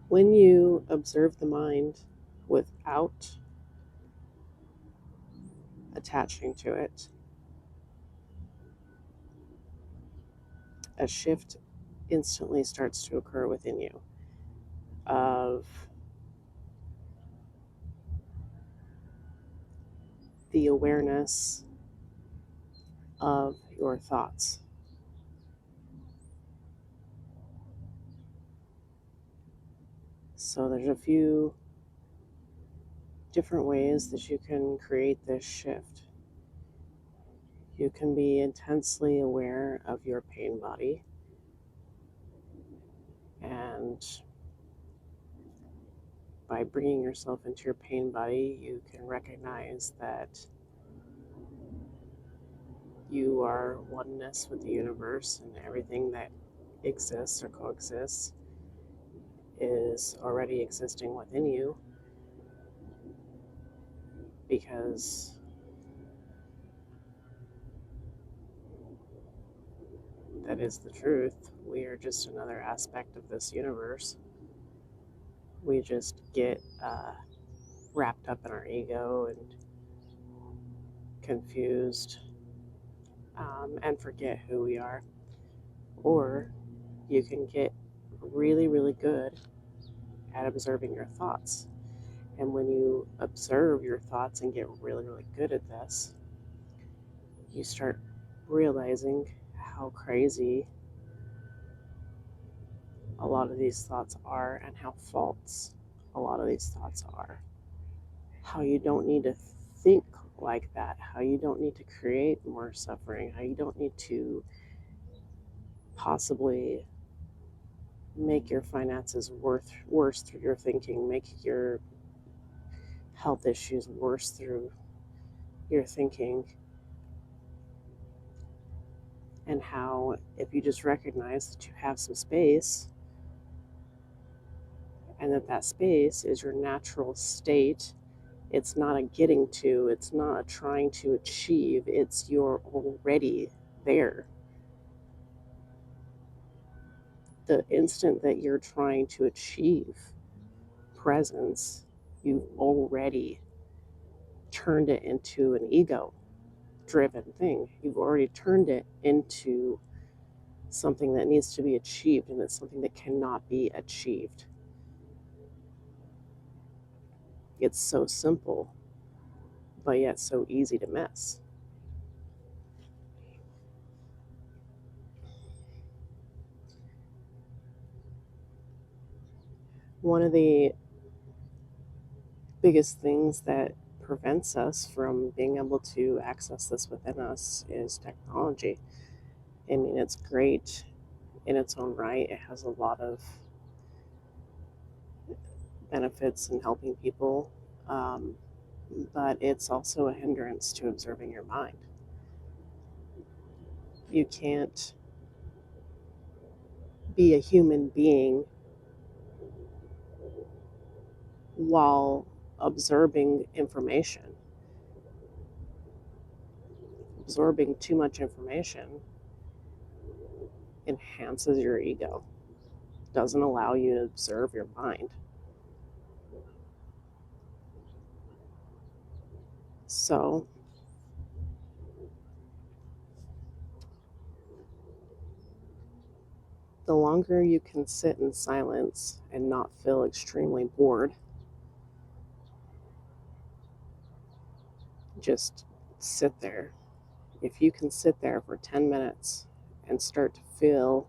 When you observe the mind without attaching to it, a shift instantly starts to occur within you of the awareness of your thoughts. So there's a few different ways that you can create this shift. You can be intensely aware of your pain body, and by bringing yourself into your pain body, you can recognize that you are oneness with the universe, and everything that exists or coexists is already existing within you, because that is the truth. We are just another aspect of this universe. We just get wrapped up in our ego and confused, and forget who we are. Or you can get really, really good at observing your thoughts. And when you observe your thoughts and get really, really good at this, you start realizing how crazy a lot of these thoughts are and how false a lot of these thoughts are. How you don't need to think like that, how you don't need to create more suffering, how you don't need to possibly make your finances worse through your thinking, make your health issues worse through your thinking, and how if you just recognize that you have some space and that that space is your natural state. It's not a getting to, it's not a trying to achieve, it's you're already there. The instant that you're trying to achieve presence, you've already turned it into an ego driven thing. You've already turned it into something that needs to be achieved, and it's something that cannot be achieved. It's so simple, but yet so easy to miss. One of the biggest things that prevents us from being able to access this within us is technology. I mean, it's great in its own right. It has a lot of benefits in helping people, um, but it's also a hindrance to observing your mind. You can't be a human being while absorbing information. Absorbing too much information enhances your ego, doesn't allow you to observe your mind. So, the longer you can sit in silence and not feel extremely bored, just sit there. If you can sit there for 10 minutes and start to feel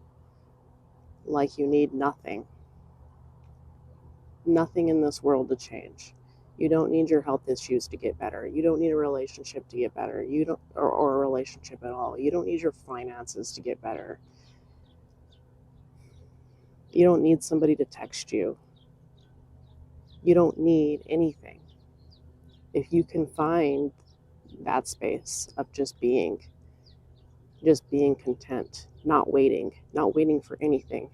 like you need nothing, nothing in this world to change. You don't need your health issues to get better. You don't need a relationship to get better. You don't, or a relationship at all. You don't need your finances to get better. You don't need somebody to text you. You don't need anything. If you can find that space of just being content, not waiting for anything,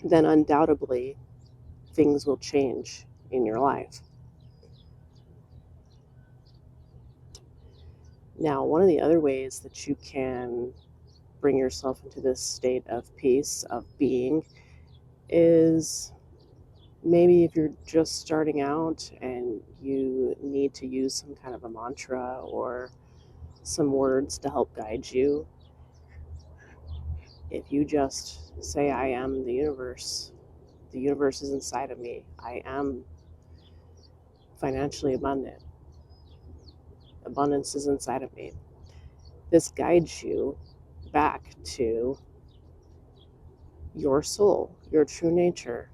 then undoubtedly things will change in your life. Now, one of the other ways that you can bring yourself into this state of peace, of being, is maybe if you're just starting out and you need to use some kind of a mantra or some words to help guide you, if you just say, I am the universe is inside of me, I am financially abundant, abundance is inside of me. This guides you back to your soul, your true nature,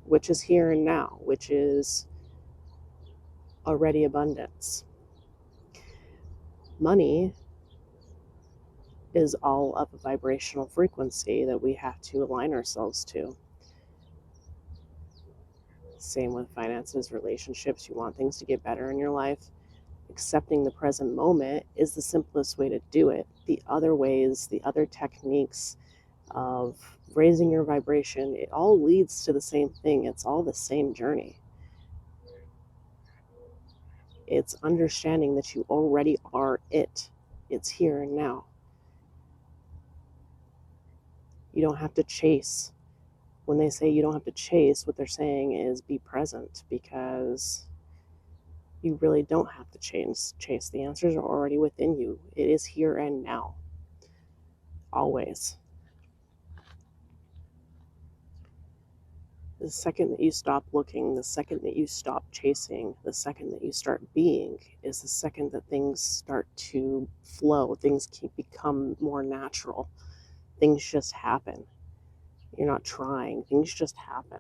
which is here and now, which is already abundance. Money is all of a vibrational frequency that we have to align ourselves to. Same with finances, relationships. You want things to get better in your life. Accepting the present moment is the simplest way to do it. The other ways, the other techniques of raising your vibration, it all leads to the same thing. It's all the same journey. It's understanding that you already are it. It's here and now. You don't have to chase. When they say you don't have to chase, what they're saying is be present, because you really don't have to chase. The answers are already within you. It is here and now. Always. The second that you stop looking, the second that you stop chasing, the second that you start being is the second that things start to flow. Things can become more natural. Things just happen. You're not trying. Things just happen.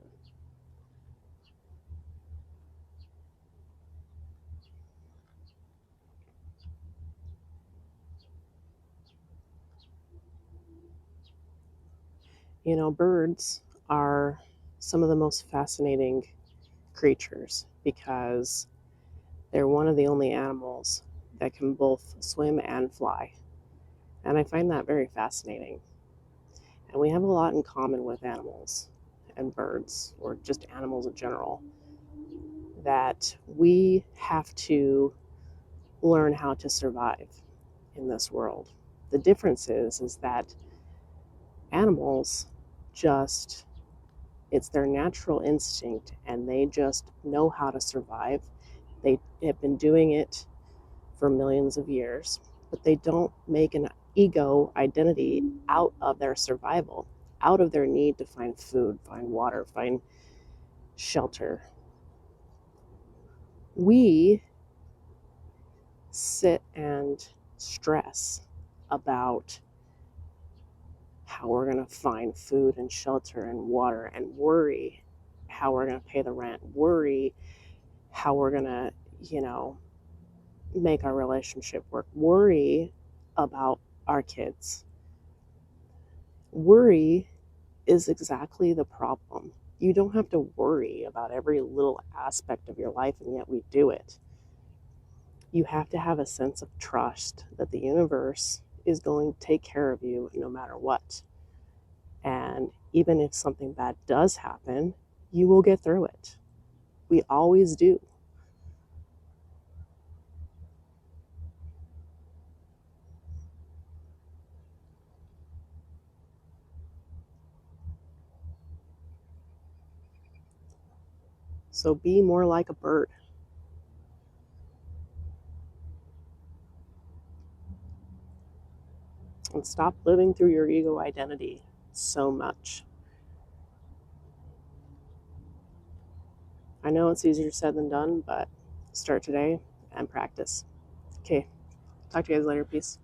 You know, birds are some of the most fascinating creatures because they're one of the only animals that can both swim and fly. And I find that very fascinating. And we have a lot in common with animals and birds, or just animals in general, that we have to learn how to survive in this world. The difference is that animals just, it's their natural instinct and they just know how to survive. They have been doing it for millions of years, but they don't make an ego identity out of their survival, out of their need to find food, find water, find shelter. We sit and stress about how we're going to find food and shelter and water, and worry how we're going to pay the rent, worry how we're going to, make our relationship work, worry about our kids. Worry is exactly the problem. You don't have to worry about every little aspect of your life, and yet we do it. You have to have a sense of trust that the universe is going to take care of you no matter what. And even if something bad does happen, you will get through it. We always do. So be more like a bird. And stop living through your ego identity so much. I know it's easier said than done, but start today and practice. Okay, talk to you guys later. Peace.